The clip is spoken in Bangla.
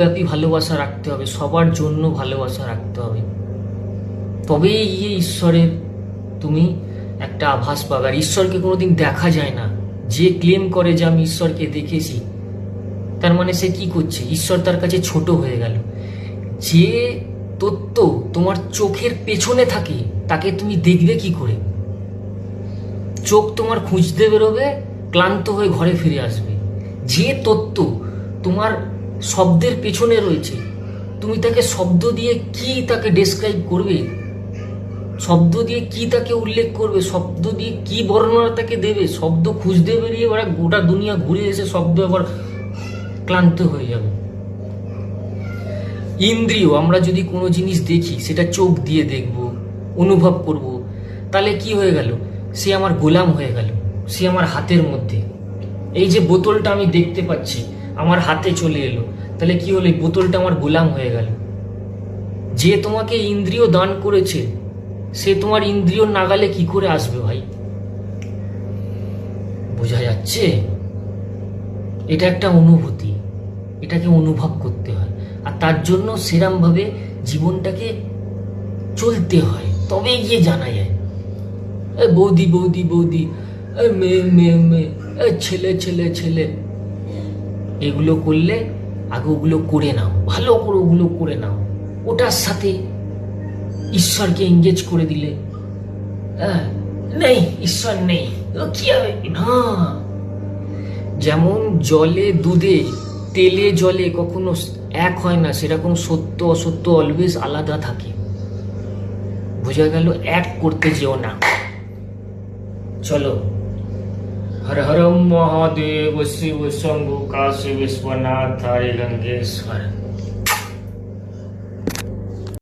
ব্যাপী ভালোবাসা রাখতে হবে, সবার জন্য ভালোবাসা রাখতে হবে, তবেই গিয়ে ঈশ্বরের তুমি একটা আভাস পাবে। আর ঈশ্বরকে কোনোদিন দেখা যায় না। যে ক্লেম করে যে আমি ঈশ্বরকে দেখেছি, তার মানে সে কি করছে? ঈশ্বর তার কাছে ছোট হয়ে গেল। যে তত্ত্ব তোমার চোখের পেছনে থাকে তাকে তুমি দেখবে কি করে? চোখ তোমার খুঁজতে বেরোবে, ক্লান্ত হয়ে ঘরে ফিরে আসবে। যে তত্ত্ব তোমার শব্দের পেছনে রয়েছে, তুমি তাকে শব্দ দিয়ে কি তাকে ডেসক্রাইব করবে? শব্দ দিয়ে কি তাকে উল্লেখ করবে? শব্দ দিয়ে কি বর্ণনা তাকে দেবে? শব্দ খুঁজতে বেরিয়ে এবার গোটা দুনিয়া ঘুরে এসে শব্দ আবার ক্লান্ত হয়ে যাবে। ইন্দ্রিয়, আমরা যদি কোনো জিনিস দেখি সেটা চোখ দিয়ে দেখব, অনুভব করব, তাহলে কি হয়ে গেল? সে আমার গোলাম হয়ে গেল, সে আমার হাতের মধ্যে। এই যে বোতলটা আমি দেখতে পাচ্ছি আমার হাতে চলে এলো, তাহলে কি হলো? এই বোতলটা আমার গোলাম হয়ে গেল। যে তোমাকে ইন্দ্রিয় দান করেছে সে তোমার ইন্দ্রিয় নাগালে কি করে আসবে ভাই? বোঝা যাচ্ছে? এটা একটা অনুভূতি, এটাকে অনুভব করতে হয়। আর তার জন্য সেরমভাবে জীবনটাকে চলতে হয়, তবে গিয়ে জানা যায়। বৌদি বৌদি বৌদি, মেয়ে মেয়ে মেয়ে, ছেলে ছেলে ছেলে, এগুলো করলে আগে ওগুলো করে নাও, ভালো করে ওগুলো করে নাও। ওটার সাথে ঈশ্বরকে এঙ্গেজ করে দিলে নেই, ঈশ্বর নেই, কি হবে না। যেমন জলে দুধে, তেলে জলে কখনো এক হয় না, সেরকম সত্য অসত্য অলওয়েজ আলাদা থাকে। বোঝা গেল? এক করতে যেও না। চলো, হর হর মহাদেব, শিব শম্ভু কাশী বিশ্বনাথ, হরে গঙ্গেশ্বর।